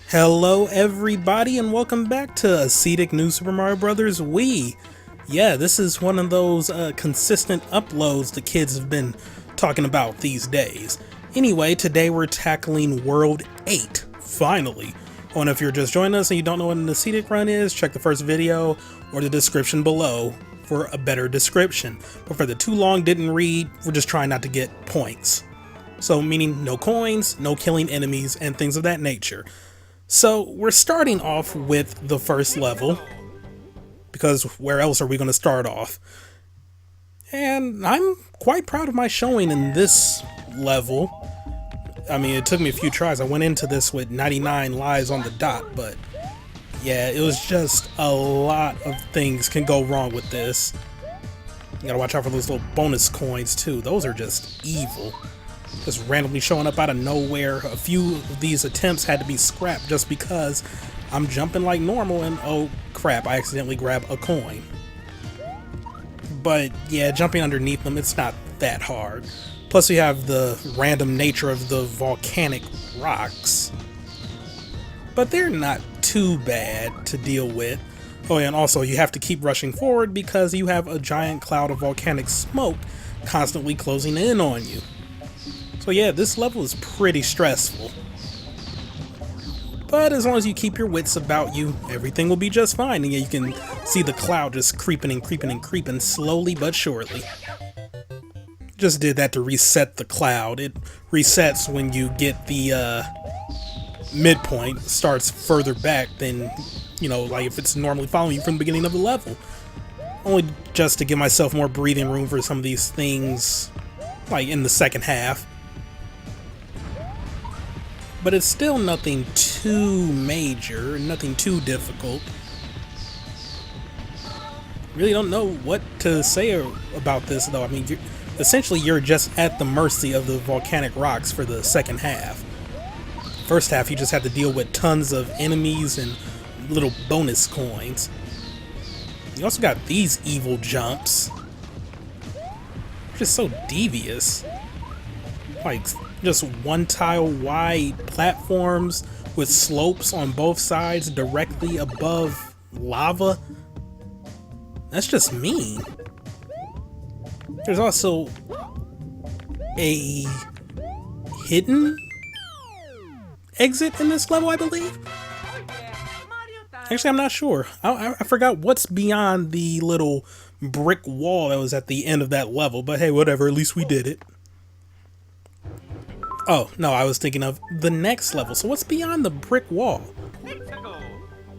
Hello everybody and welcome back to Ascetic New Super Mario Bros. Wii. Yeah, this is one of those consistent uploads the kids have been talking about these days. Anyway, today we're tackling World 8, finally. And if you're just joining us and you don't know what an Ascetic run is, check the first video or the description below for a better description. But for the too long didn't read, we're just trying not to get points. So meaning no coins, no killing enemies, and things of that nature. So we're starting off with the first level, because where else are we going to start off? And I'm quite proud of my showing in this level. I mean, it took me a few tries. I went into this with 99 lives on the dot, but yeah, it was just a lot of things can go wrong with this. You gotta watch out for those little bonus coins too. Those are just evil. Just randomly showing up out of nowhere. A few of these attempts had to be scrapped just because I'm jumping like normal and oh crap, I accidentally grab a coin. But yeah, jumping underneath them, it's not that hard. Plus we have the random nature of the volcanic rocks. But they're not too bad to deal with. Oh yeah, and also you have to keep rushing forward because you have a giant cloud of volcanic smoke constantly closing in on you. So yeah, this level is pretty stressful. But as long as you keep your wits about you, everything will be just fine. And yeah, you can see the cloud just creeping and creeping and creeping slowly but surely. Just did that to reset the cloud. It resets when you get the midpoint. It starts further back than, you know, like if it's normally following you from the beginning of the level. Only just to give myself more breathing room for some of these things, like in the second half. But it's still nothing too major, nothing too difficult. Really don't know what to say about this though. I mean, essentially you're just at the mercy of the volcanic rocks for the second half. First half you just have to deal with tons of enemies and little bonus coins. You also got these evil jumps. Just so devious. Like just one tile wide platforms with slopes on both sides directly above lava. That's just mean. There's also a hidden exit in this level, I believe. Actually, I'm not sure. I forgot what's beyond the little brick wall that was at the end of that level, but hey, whatever, at least we did it. Oh, no, I was thinking of the next level. So what's beyond the brick wall?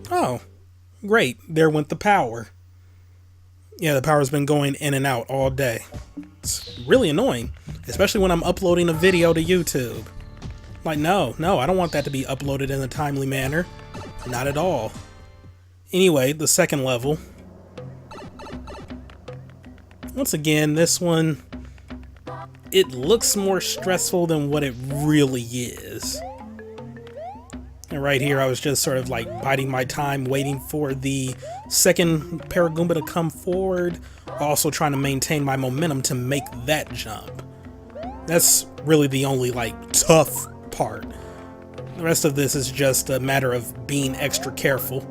Oh, great. There went the power. Yeah, the power's been going in and out all day. It's really annoying, especially when I'm uploading a video to YouTube. Like, no, I don't want that to be uploaded in a timely manner. Not at all. Anyway, the second level. Once again, this one, it looks more stressful than what it really is. And right here, I was just sort of like biding my time, waiting for the second Paragoomba to come forward, also trying to maintain my momentum to make that jump. That's really the only like tough part. The rest of this is just a matter of being extra careful.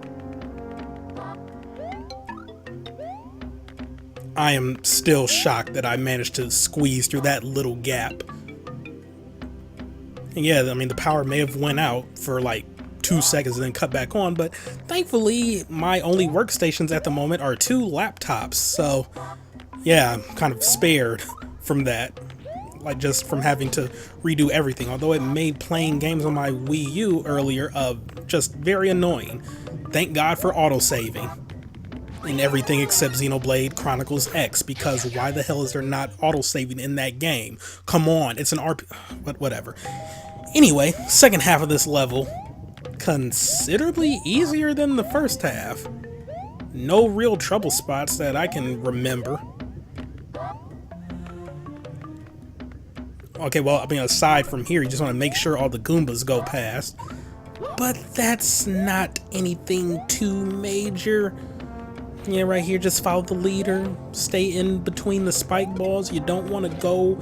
I am still shocked that I managed to squeeze through that little gap. And yeah, I mean, the power may have went out for like 2 seconds and then cut back on, but thankfully my only workstations at the moment are 2 laptops, so yeah, I'm kind of spared from that. Like just from having to redo everything, although it made playing games on my Wii U earlier just very annoying. Thank God for autosaving. In everything except Xenoblade Chronicles X, because why the hell is there not autosaving in that game? Come on, it's an but whatever. Anyway, second half of this level, considerably easier than the first half. No real trouble spots that I can remember. Okay, well, I mean, aside from here, you just want to make sure all the Goombas go past. But that's not anything too major. Yeah, right here, just follow the leader. Stay in between the spike balls. You don't want to go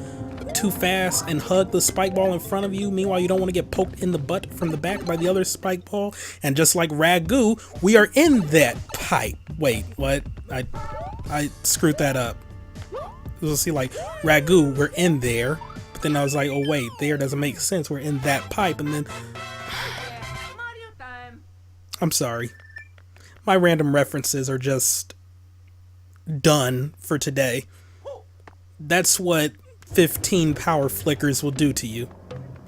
too fast and hug the spike ball in front of you. Meanwhile, you don't want to get poked in the butt from the back by the other spike ball. And just like Ragu, we are in that pipe. Wait, what? I screwed that up. You'll see, like, Ragu, we're in there. But then I was like, oh wait, there doesn't make sense. We're in that pipe. And then I'm sorry. My random references are just done for today. That's what 15 power flickers will do to you.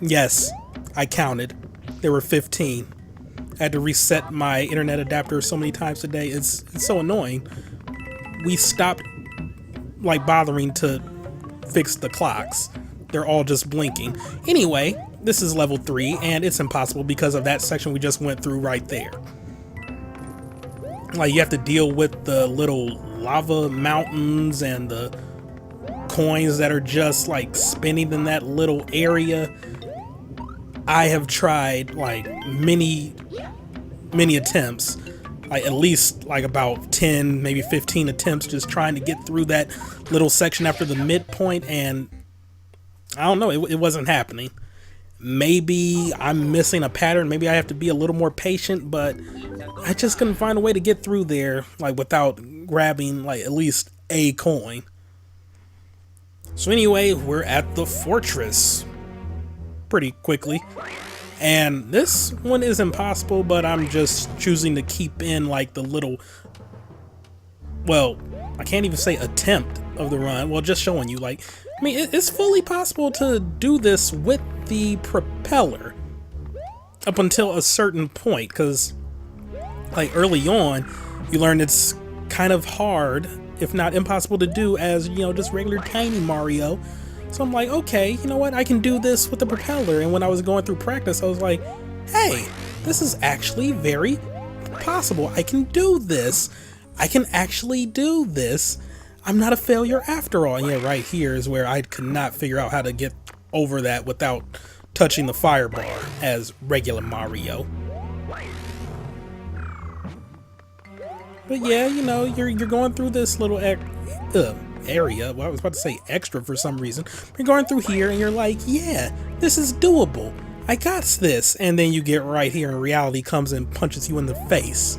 Yes, I counted. There were 15. I had to reset my internet adapter so many times today. It's so annoying. We stopped like bothering to fix the clocks. They're all just blinking. Anyway, this is level 3 and it's impossible because of that section we just went through right there. Like, you have to deal with the little lava mountains and the coins that are just like spinning in that little area. I have tried like many attempts, like at least like about 10, maybe 15 attempts just trying to get through that little section after the midpoint, and I don't know, it wasn't happening. Maybe I'm missing a pattern, maybe I have to be a little more patient, but I just couldn't find a way to get through there like without grabbing like at least a coin. So anyway, we're at the fortress pretty quickly, and this one is impossible, but I'm just choosing to keep in like the little, well, I can't even say attempt of the run, well, just showing you, like, I mean, it's fully possible to do this with the propeller up until a certain point, because like early on you learn it's kind of hard, if not impossible to do as, you know, just regular tiny Mario. So I'm like, okay, you know what, I can do this with the propeller. And when I was going through practice, I was like, hey, this is actually very possible. I can do this. I can actually do this. I'm not a failure after all. And yeah, right here is where I could not figure out how to get over that without touching the fire bar as regular Mario. But yeah, you know, you're going through this little area. Well, I was about to say extra for some reason. You're going through here and you're like, yeah, this is doable. I got this. And then you get right here and reality comes and punches you in the face.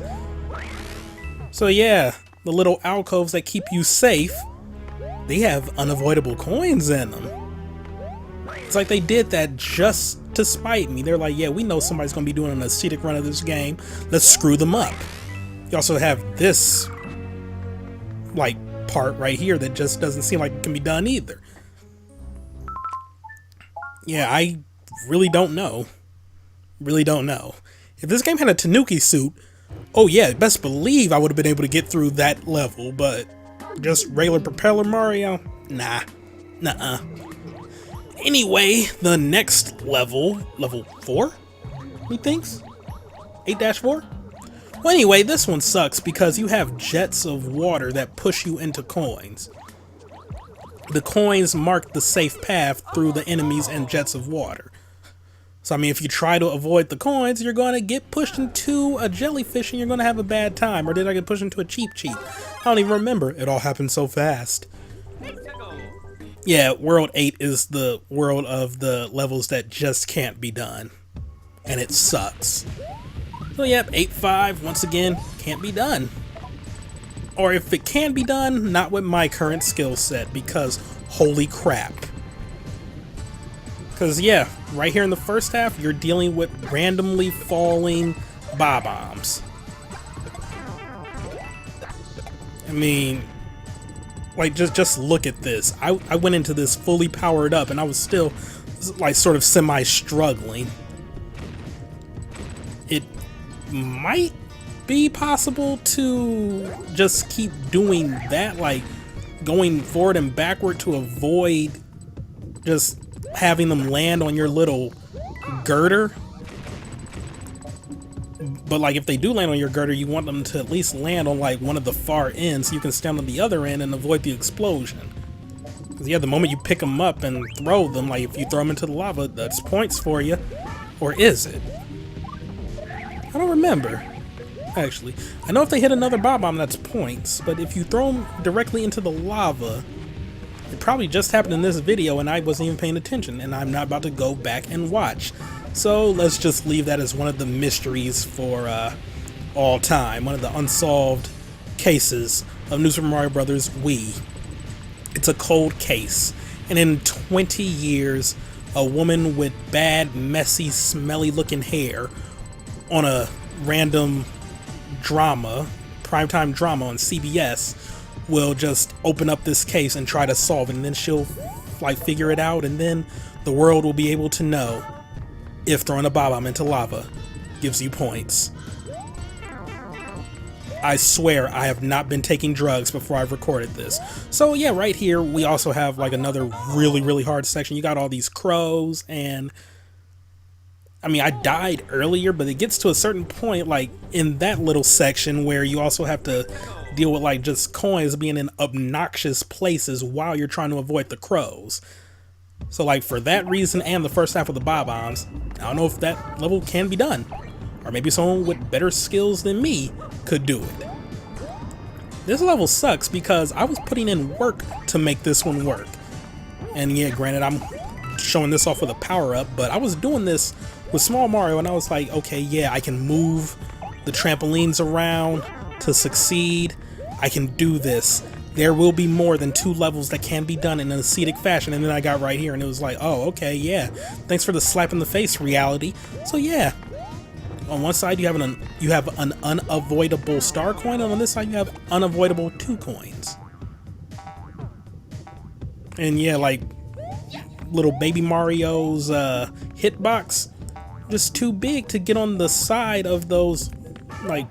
So yeah, the little alcoves that keep you safe, they have unavoidable coins in them. It's like they did that just to spite me. They're like, yeah, we know somebody's going to be doing an ascetic run of this game. Let's screw them up. You also have this like part right here that just doesn't seem like it can be done either. Yeah, I really don't know. Really don't know. If this game had a Tanuki suit, oh yeah, best believe I would have been able to get through that level, but just regular Propeller Mario? Nah. Nuh-uh. Anyway, the next level, level 4, he thinks? 8-4? Well, anyway, this one sucks because you have jets of water that push you into coins. The coins mark the safe path through the enemies and jets of water. So, I mean, if you try to avoid the coins, you're going to get pushed into a jellyfish and you're going to have a bad time. Or did I get pushed into a cheap? I don't even remember. It all happened so fast. Yeah, World 8 is the world of the levels that just can't be done. And it sucks. So yep, 8-5, once again, can't be done. Or if it can be done, not with my current skill set, because holy crap. Because yeah, right here in the first half, you're dealing with randomly falling bombs. I mean, like, just look at this. I went into this fully powered up, and I was still, like, sort of semi-struggling. It might be possible to just keep doing that, like going forward and backward to avoid just having them land on your little girder. But like if they do land on your girder, you want them to at least land on like one of the far ends so you can stand on the other end and avoid the explosion. Because yeah, the moment you pick them up and throw them, like if you throw them into the lava, that's points for you. Or is it? I don't remember, actually. I know if they hit another bomb, that's points, but if you throw them directly into the lava, it probably just happened in this video and I wasn't even paying attention, and I'm not about to go back and watch. So let's just leave that as one of the mysteries for all time, one of the unsolved cases of New Super Mario Bros. Wii. It's a cold case, and in 20 years, a woman with bad, messy, smelly looking hair on a random drama, primetime drama on CBS, will just open up this case and try to solve it, and then she'll like figure it out, and then the world will be able to know if throwing a bomb into lava gives you points. I swear I have not been taking drugs before I've recorded this. So yeah, right here we also have like another really hard section. You got all these crows, and I mean, I died earlier, but it gets to a certain point like in that little section where you also have to deal with like just coins being in obnoxious places while you're trying to avoid the crows. So like for that reason and the first half of the bob-ombs, I don't know if that level can be done. Or maybe someone with better skills than me could do it. This level sucks because I was putting in work to make this one work. And yeah, granted, I'm showing this off with a power-up, but I was doing this with Small Mario and I was like, okay, yeah, I can move the trampolines around to succeed. I can do this. There will be more than 2 levels that can be done in an Ascetic fashion. And then I got right here and it was like, oh, okay, yeah. Thanks for the slap in the face, reality. So yeah. On one side you have an unavoidable star coin, and on this side you have unavoidable 2 coins. And yeah, like little baby Mario's hitbox, just too big to get on the side of those, like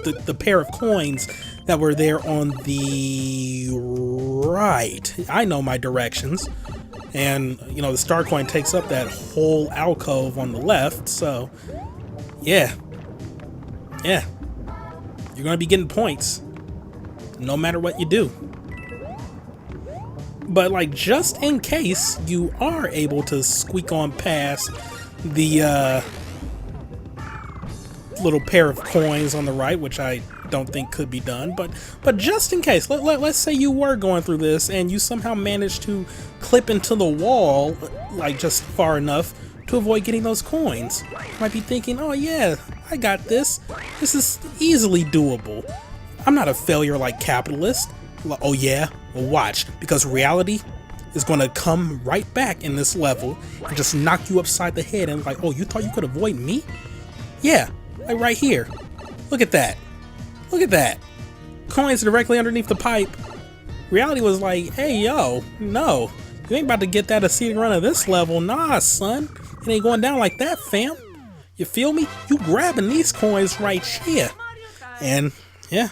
the pair of coins that were there on the right. I know my directions, and you know the star coin takes up that whole alcove on the left, so yeah, you're gonna be getting points no matter what you do. But like, just in case you are able to squeak on past the little pair of coins on the right, which I don't think could be done, but just in case, let's say you were going through this and you somehow managed to clip into the wall like just far enough to avoid getting those coins. You might be thinking, oh yeah, I got this. This is easily doable. I'm not a failure like Capitalist. Oh yeah, well watch, because reality is going to come right back in this level and just knock you upside the head and like, oh, you thought you could avoid me? Yeah, like right here. Look at that. Look at that. Coins directly underneath the pipe. Reality was like, hey yo, no. You ain't about to get that Ascetic run of this level. Nah, son. It ain't going down like that, fam. You feel me? You grabbing these coins right here. And yeah,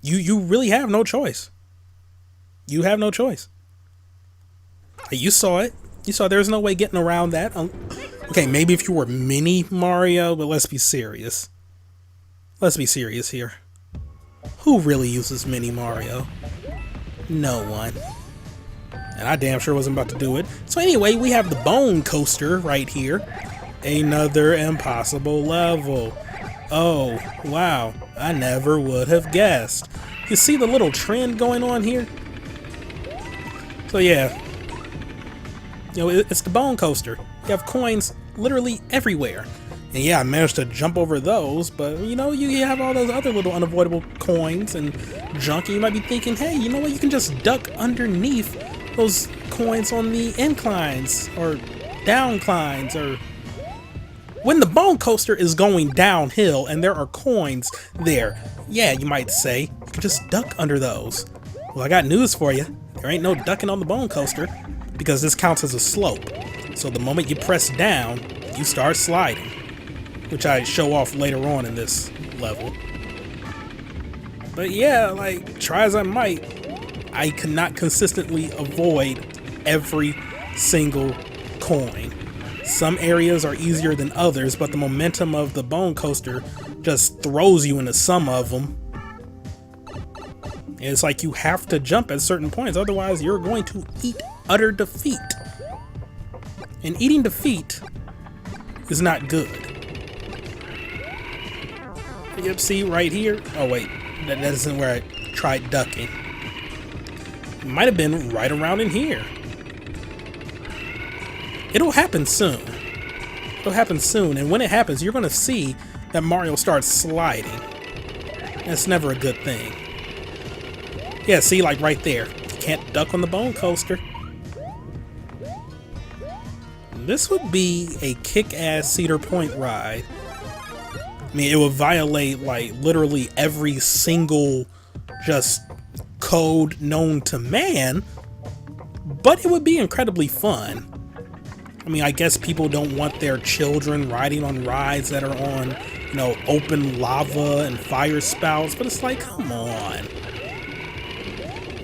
you really have no choice. You have no choice. You saw it. You saw there's no way getting around that. Okay, maybe if you were mini Mario, but let's be serious. Let's be serious here. Who really uses mini Mario? No one. And I damn sure wasn't about to do it. So anyway, we have the bone coaster right here. Another impossible level. Oh, wow. I never would have guessed. You see the little trend going on here? So yeah. You know, it's the bone coaster. You have coins literally everywhere. And yeah, I managed to jump over those, but you know, you have all those other little unavoidable coins and junk, and you might be thinking, hey, you know what, you can just duck underneath those coins on the inclines or downclines, or when the bone coaster is going downhill and there are coins there. Yeah, you might say, you can just duck under those. Well, I got news for you. There ain't no ducking on the bone coaster, because this counts as a slope. So the moment you press down, you start sliding, which I show off later on in this level. But yeah, like, try as I might, I could not consistently avoid every single coin. Some areas are easier than others, but the momentum of the bone coaster just throws you into some of them. And it's like you have to jump at certain points, otherwise you're going to eat utter defeat. And eating defeat is not good. Yep, see right here? Oh wait, that isn't where I tried ducking. Might have been right around in here. It'll happen soon. It'll happen soon, and when it happens, you're gonna see that Mario starts sliding. That's never a good thing. Yeah, see, like right there. You can't duck on the bone coaster. This would be a kick-ass Cedar Point ride. I mean, it would violate, like, literally every single just code known to man, but it would be incredibly fun. I mean, I guess people don't want their children riding on rides that are on, you know, open lava and fire spouts, but it's like, come on.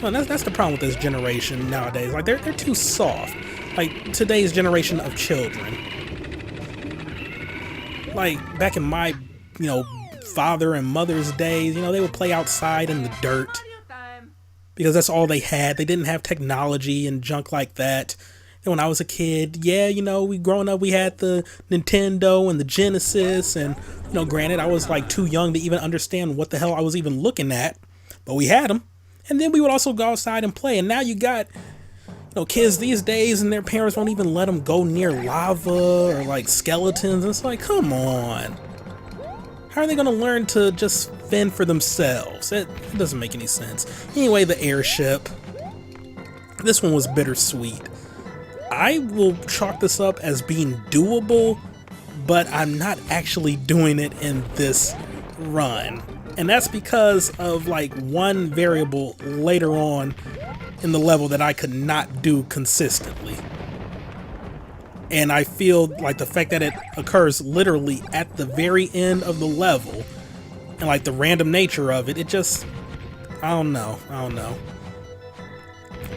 Well, that's the problem with this generation nowadays. Like, they're too soft. Like, today's generation of children. Like, back in my, you know, father and mother's days, you know, they would play outside in the dirt. Because that's all they had. They didn't have technology and junk like that. And when I was a kid, yeah, you know, growing up, we had the Nintendo and the Genesis. And, you know, granted, I was like too young to even understand what the hell I was even looking at. But we had them. And then we would also go outside and play. And now you got, you know, kids these days and their parents won't even let them go near lava or like skeletons. It's like, come on. How are they going to learn to just fend for themselves? It doesn't make any sense. Anyway, the airship. This one was bittersweet. I will chalk this up as being doable, but I'm not actually doing it in this run. And that's because of like one variable later on in the level that I could not do consistently. And I feel like the fact that it occurs literally at the very end of the level and like the random nature of it, it just, I don't know.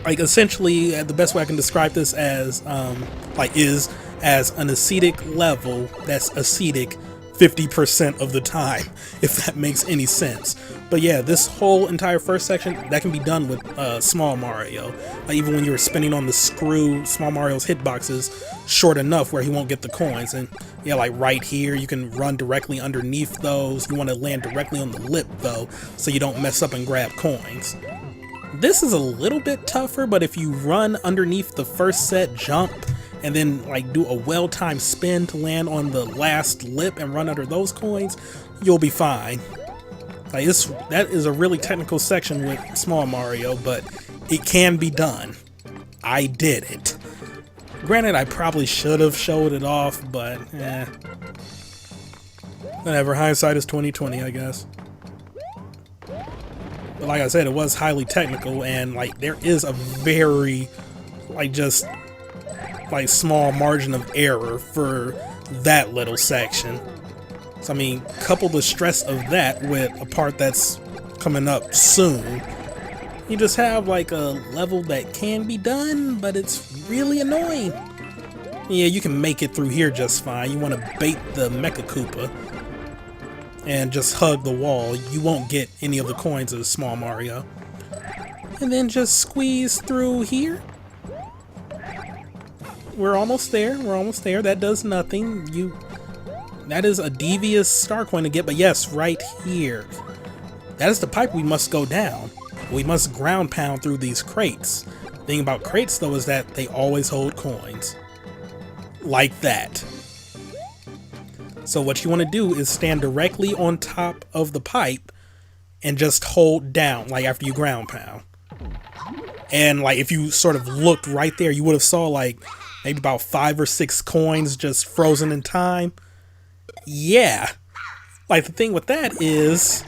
Like, essentially, the best way I can describe this as, is as an ascetic level that's ascetic 50% of the time, if that makes any sense. But yeah, this whole entire first section, that can be done with Small Mario. Like, even when you're spinning on the screw, Small Mario's hitboxes short enough where he won't get the coins. And yeah, like right here, you can run directly underneath those. You want to land directly on the lip, though, so you don't mess up and grab coins. This is a little bit tougher, but if you run underneath the first set jump and then like do a well-timed spin to land on the last lip and run under those coins, you'll be fine. Like, that is a really technical section with Small Mario, but it can be done. I did it. Granted, I probably should have showed it off, but whatever. Hindsight is 20/20, I guess. But like I said, it was highly technical, and like there is a very just small margin of error for that little section. So I mean, couple the stress of that with a part that's coming up soon, you just have like a level that can be done, but it's really annoying. Yeah, you can make it through here just fine. You want to bait the Mecha Koopa and just hug the wall. You won't get any of the coins of Small Mario. And then just squeeze through here. We're almost there. That does nothing. That is a devious star coin to get, but yes, right here. That is the pipe we must go down. We must ground pound through these crates. The thing about crates, though, is that they always hold coins. Like that. So what you want to do is stand directly on top of the pipe and just hold down, like after you ground pound. And like if you sort of looked right there, you would have saw like maybe about 5 or 6 coins just frozen in time. Yeah. Like the thing with that is,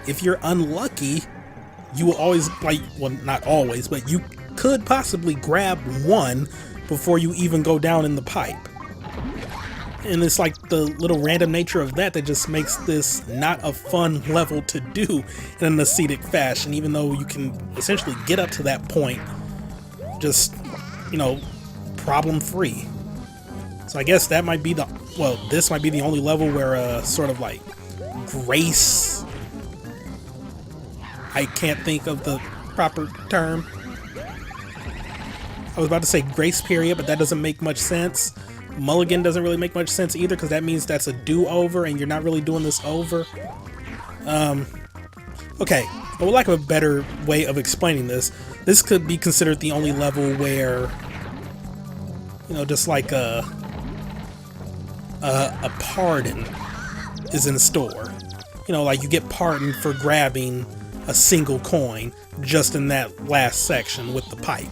if you're unlucky, you will always well, not always, but you could possibly grab one before you even go down in the pipe. And it's like the little random nature of that just makes this not a fun level to do in an ascetic fashion, even though you can essentially get up to that point just, you know, problem free. So I guess that might be this might be the only level where sort of like grace, I can't think of the proper term. I was about to say grace period, but that doesn't make much sense. Mulligan doesn't really make much sense either, because that means that's a do-over and you're not really doing this over. Okay, but with lack of a better way of explaining this, This could be considered the only level where, you know, just like a pardon is in store. You know, like you get pardoned for grabbing a single coin just in that last section with the pipe.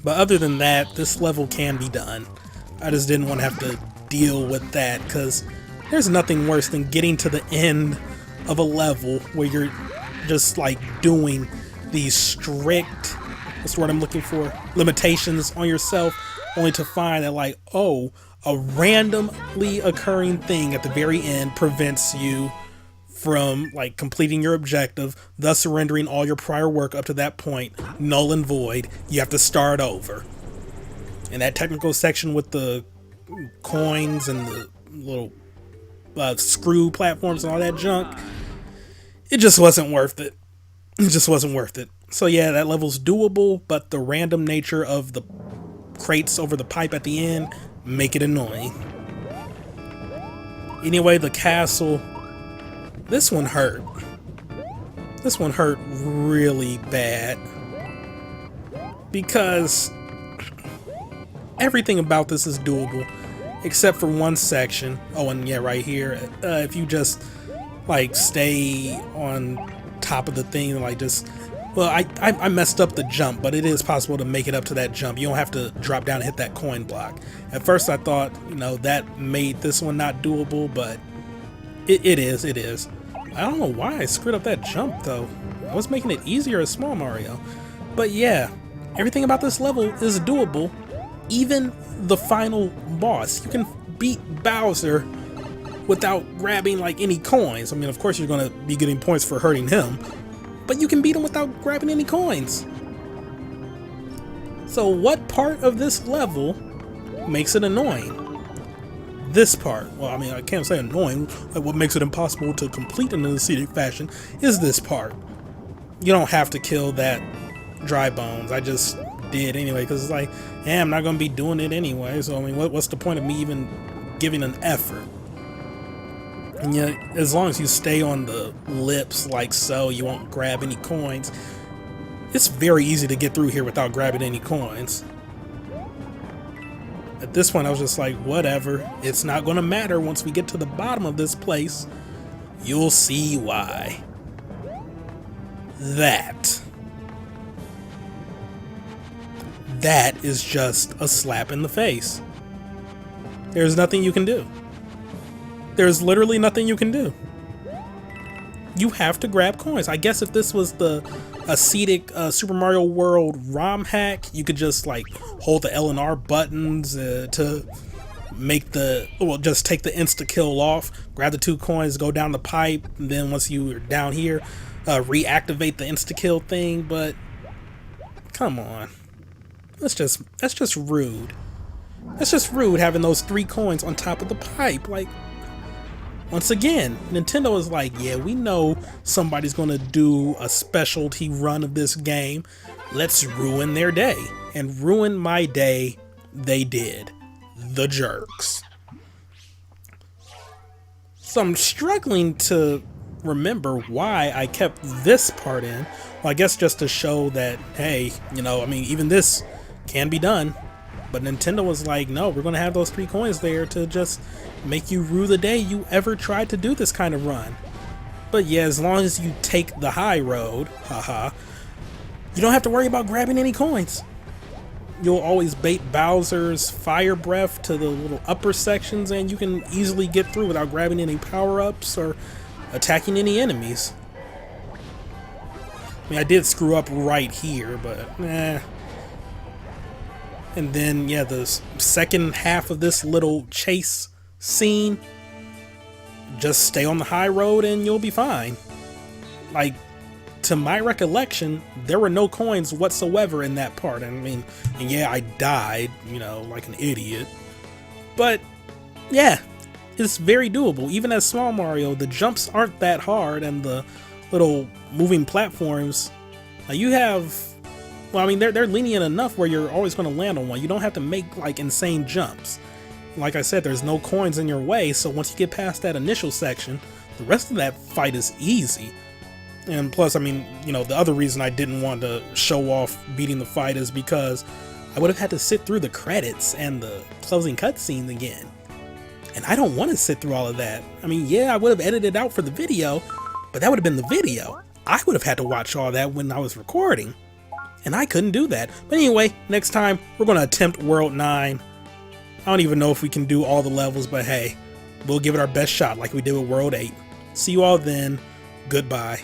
But other than that, this level can be done. I just didn't want to have to deal with that, because there's nothing worse than getting to the end of a level where you're just like doing these strict, what's the word I'm looking for, limitations on yourself, only to find that like, oh, a randomly occurring thing at the very end prevents you from like completing your objective, thus rendering all your prior work up to that point null and void. You have to start over. And that technical section with the coins and the little screw platforms and all that junk, it just wasn't worth it. It just wasn't worth it. So yeah, that level's doable, but the random nature of the crates over the pipe at the end make it annoying. Anyway, the castle, this one hurt. This one hurt really bad, because everything about this is doable except for one section. Oh, and yeah, right here, if you just like stay on top of the thing and like just, well, I messed up the jump, but it is possible to make it up to that jump. You don't have to drop down and hit that coin block. At first I thought, you know, that made this one not doable, but it is. I don't know why I screwed up that jump though. I was making it easier as Small Mario. But yeah, everything about this level is doable. Even the final boss. You can beat Bowser without grabbing like any coins. I mean, of course you're gonna be getting points for hurting him, but you can beat him without grabbing any coins. So what part of this level makes it annoying? This part. Well, I mean, I can't say annoying. What makes it impossible to complete in an Ascetic fashion is this part. You don't have to kill that dry bones. I just did anyway, because it's like, I'm not going to be doing it anyway. So, I mean, what's the point of me even giving an effort? And yet, as long as you stay on the lips like so, you won't grab any coins. It's very easy to get through here without grabbing any coins. At this point, I was just like, whatever. It's not going to matter. Once we get to the bottom of this place, you'll see why. That is just a slap in the face. There's nothing you can do. There's literally nothing you can do. You have to grab coins. I guess if this was the Ascetic Super Mario World ROM hack, you could just like hold the L and R buttons to make the, well, just take the insta kill off, grab the 2 coins, go down the pipe, and then once you are down here, reactivate the insta kill thing. But come on, that's just rude. That's just rude having those 3 coins on top of the pipe. Like, once again, Nintendo is like, yeah, we know somebody's gonna do a specialty run of this game. Let's ruin their day. And ruin my day, they did. The jerks. So I'm struggling to remember why I kept this part in. Well, I guess just to show that, hey, you know, I mean, even this can be done. But Nintendo was like, no, we're going to have those 3 coins there to just make you rue the day you ever tried to do this kind of run. But yeah, as long as you take the high road, haha, you don't have to worry about grabbing any coins. You'll always bait Bowser's fire breath to the little upper sections, and you can easily get through without grabbing any power-ups or attacking any enemies. I mean, I did screw up right here, but And then, yeah, the second half of this little chase scene, just stay on the high road and you'll be fine. Like, to my recollection, there were no coins whatsoever in that part. I mean, and yeah, I died, you know, like an idiot. But, yeah, it's very doable. Even as Small Mario, the jumps aren't that hard, and the little moving platforms, you have... Well, I mean, they're lenient enough where you're always going to land on one. You don't have to make, like, insane jumps. Like I said, there's no coins in your way, so once you get past that initial section, the rest of that fight is easy. And plus, I mean, you know, the other reason I didn't want to show off beating the fight is because I would have had to sit through the credits and the closing cutscenes again. And I don't want to sit through all of that. I mean, yeah, I would have edited out for the video, but that would have been the video. I would have had to watch all that when I was recording, and I couldn't do that. But anyway, next time we're going to attempt World 9. I don't even know if we can do all the levels, but hey, we'll give it our best shot like we did with World 8. See you all then. Goodbye.